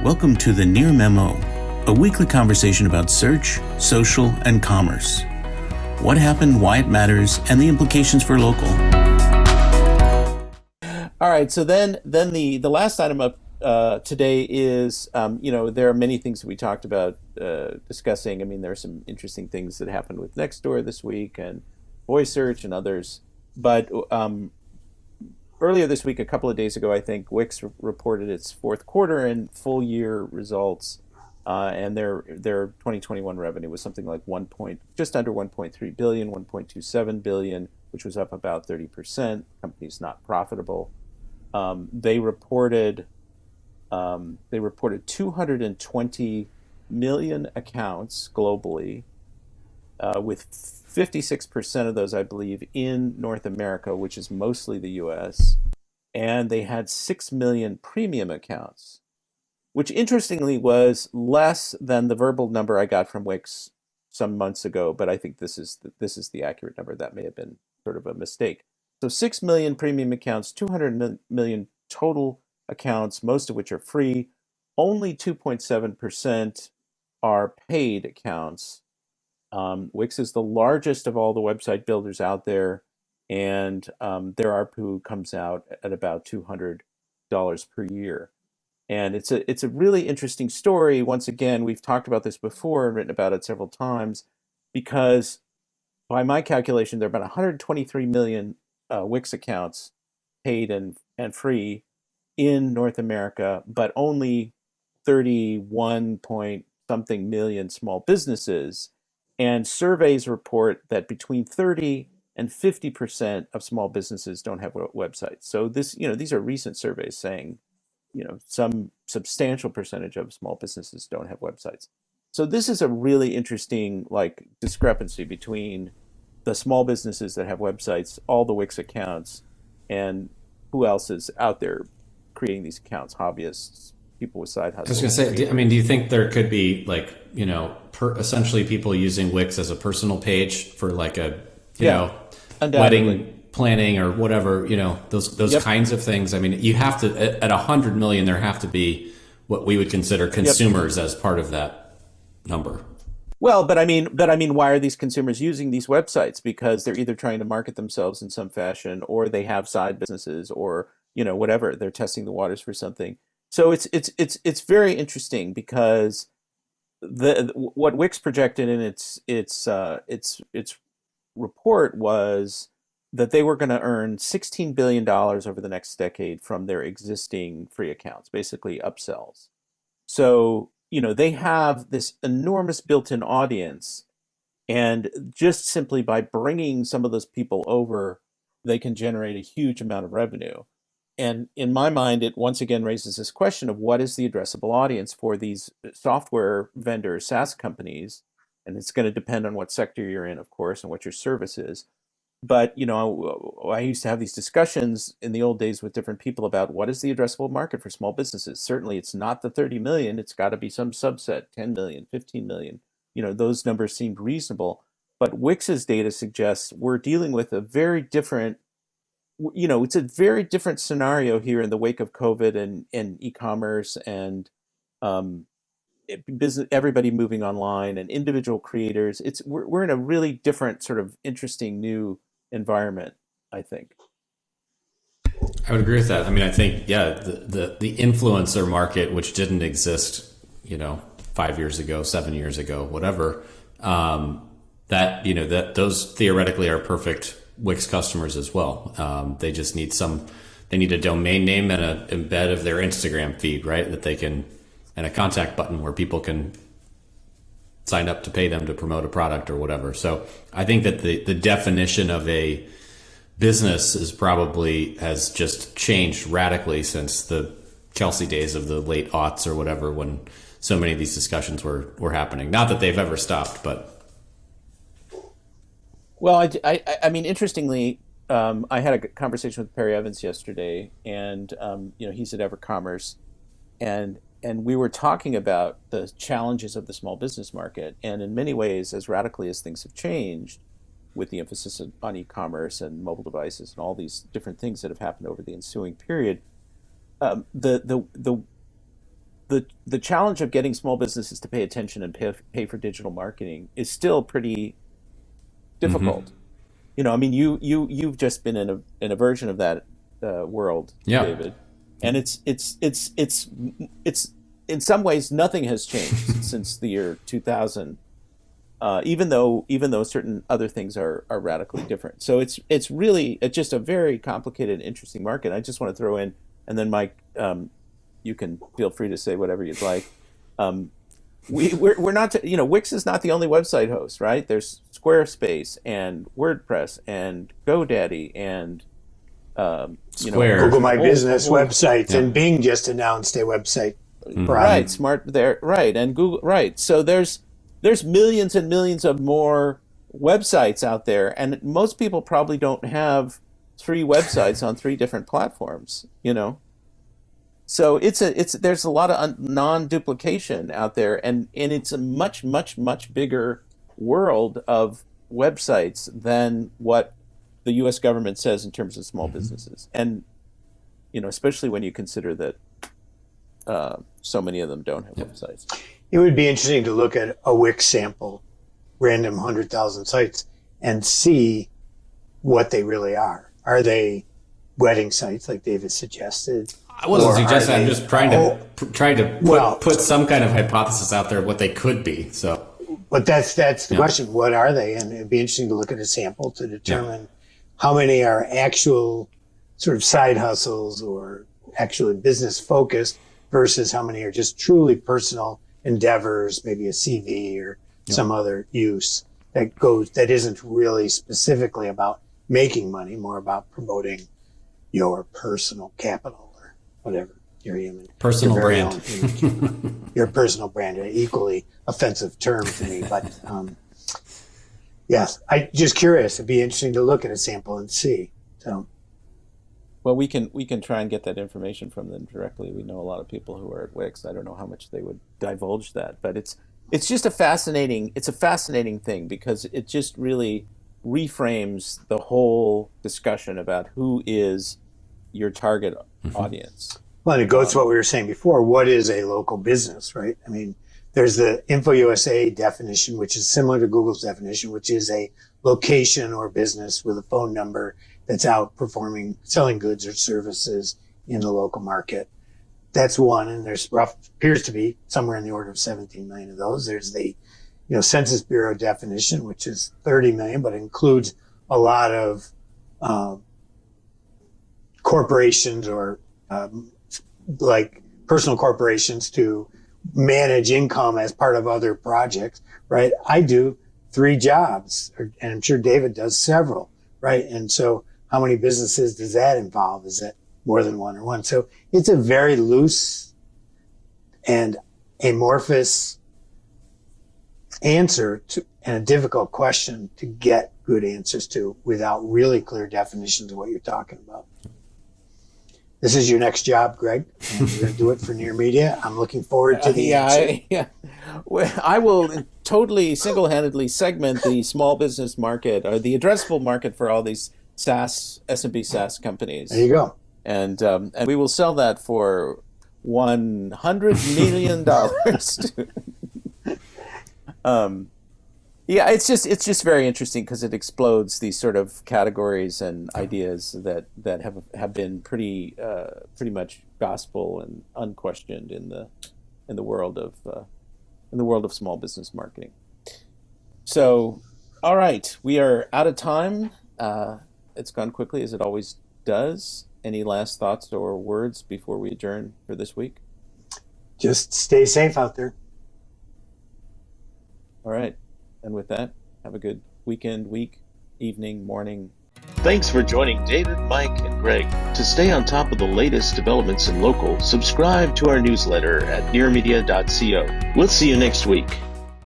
Welcome to the Near Memo, a weekly conversation about search, social, and commerce. What happened, why it matters, and the implications for local. All right, so then the last item up today is, there are many things that we talked about discussing. I mean, there are some interesting things that happened with Nextdoor this week and voice search and others. But earlier this week, a couple of days ago, I think, Wix reported its fourth quarter and full year results, and their 2021 revenue was something like just under 1.3 billion, 1.27 billion, which was up about 30%. The company's not profitable. They reported 220 million accounts globally, with 56% of those, I believe, in North America, which is mostly the US. And they had 6 million premium accounts, which interestingly was less than the verbal number I got from Wix some months ago. But I think this is the accurate number. That may have been sort of a mistake. So 6 million premium accounts, 200 million total accounts, most of which are free. Only 2.7% are paid accounts. Wix is the largest of all the website builders out there, and their ARPU comes out at about $200 per year. And it's a really interesting story. Once again, we've talked about this before and written about it several times, because by my calculation, there are about 123 million Wix accounts paid and free in North America, but only 31 point something million small businesses. And surveys report that between 30 and 50% of small businesses don't have websites. So these are recent surveys saying, some substantial percentage of small businesses don't have websites. So this is a really interesting discrepancy between the small businesses that have websites, all the Wix accounts, and who else is out there creating these accounts, hobbyists, people with side hustles. I was going to say, do you think there could be essentially people using Wix as a personal page for wedding planning or whatever, those kinds of things? I mean, you have to, at 100 million, there have to be what we would consider consumers as part of that number. Well, but I mean, why are these consumers using these websites? Because they're either trying to market themselves in some fashion, or they have side businesses, or whatever. They're testing the waters for something. So it's very interesting, because what Wix projected in its report was that they were going to earn $16 billion over the next decade from their existing free accounts, basically upsells. So they have this enormous built-in audience, and just simply by bringing some of those people over, they can generate a huge amount of revenue. And in my mind, it once again raises this question of what is the addressable audience for these software vendors, SaaS companies, and it's going to depend on what sector you're in, of course, and what your service is. But, I used to have these discussions in the old days with different people about what is the addressable market for small businesses. Certainly, it's not the 30 million. It's got to be some subset, 10 million, 15 million. Those numbers seemed reasonable. But Wix's data suggests we're dealing with a very different, it's a very different scenario here in the wake of COVID and e-commerce and business, everybody moving online and individual creators. We're in a really different sort of interesting new environment, I think. I would agree with that. I mean, I think, the influencer market, which didn't exist, 5 years ago, 7 years ago, whatever, that those theoretically are perfect Wix customers as well. They just need they need a domain name and an embed of their Instagram feed, right? That they can, and a contact button where people can sign up to pay them to promote a product or whatever. So I think that the definition of a business has just changed radically since the Kelsey days of the late aughts or whatever, when so many of these discussions were happening. Not that they've ever stopped, but. Well, I mean, interestingly, I had a conversation with Perry Evans yesterday, and he's at EverCommerce, and we were talking about the challenges of the small business market. And in many ways, as radically as things have changed, with the emphasis on e-commerce and mobile devices and all these different things that have happened over the ensuing period, the the challenge of getting small businesses to pay attention and pay for digital marketing is still pretty Mm-hmm. difficult. I mean, you've just been in a version of that world, Yeah. David, and it's in some ways nothing has changed since the year 2000. Even though certain other things are radically different. So it's really just a very complicated, interesting market. I just want to throw in, and then Mike, you can feel free to say whatever you'd like. Um, we're not, Wix is not the only website host, right? There's Squarespace and WordPress and GoDaddy and Square. Google My a Business whole websites, Yeah. and Bing just announced a website right, product. smart there, right, and Google, right. So there's millions and millions of more websites out there, and most people probably don't have three websites on three different platforms. So it's there's a lot of non-duplication out there, and it's a much much much bigger world of websites than what the U.S. government says in terms of small businesses, and especially when you consider that so many of them don't have Yep. websites. It would be interesting to look at a Wix sample, random 100,000 sites, and see what they really are. Are they wedding sites like David suggested? I wasn't Or are suggesting. I'm they- just trying oh, to trying to well, put some kind of hypothesis out there of what they could be. So but that's the yeah. question. What are they? And it'd be interesting to look at a sample to determine how many are actual sort of side hustles or actually business focused versus how many are just truly personal endeavors, maybe a CV or some other use that isn't really specifically about making money, more about promoting your personal capital or whatever your human, Personal your very brand. own human capital. Your personal brand, an equally offensive term to me, but yes, I just curious. It'd be interesting to look at a sample and see. So Well, we can try and get that information from them directly. We know a lot of people who are at Wix. I don't know how much they would divulge that, but it's just a fascinating thing because it just really reframes the whole discussion about who is your target audience. well, and it goes to what we were saying before. What is a local business, right? I mean, there's the InfoUSA definition, which is similar to Google's definition, which is a location or business with a phone number that's out performing, selling goods or services in the local market. That's one, and there's appears to be somewhere in the order of 17 million of those. There's the, Census Bureau definition, which is 30 million, but includes a lot of corporations or like personal corporations to manage income as part of other projects, right? I do 3 jobs, and I'm sure David does several, right? And so how many businesses does that involve? Is that more than one or one? So it's a very loose and amorphous answer to, and a difficult question to get good answers to without really clear definitions of what you're talking about. This is your next job, Greg, and you're going to do it for Near Media. I'm looking forward to the answer. Yeah. Well, I will totally single-handedly segment the small business market or the addressable market for all these S&P SaaS companies, There you go. and we will sell that for $100 million. Yeah, it's just very interesting because it explodes these sort of categories and ideas that have been pretty much gospel and unquestioned in the world of small business marketing. So, all right, we are out of time. It's gone quickly as it always does. Any last thoughts or words before we adjourn for this week? Just stay safe out there. All right. And with that, have a good weekend, week, evening, morning. Thanks for joining David, Mike, and Greg. To stay on top of the latest developments in local, subscribe to our newsletter at nearmedia.co. We'll see you next week.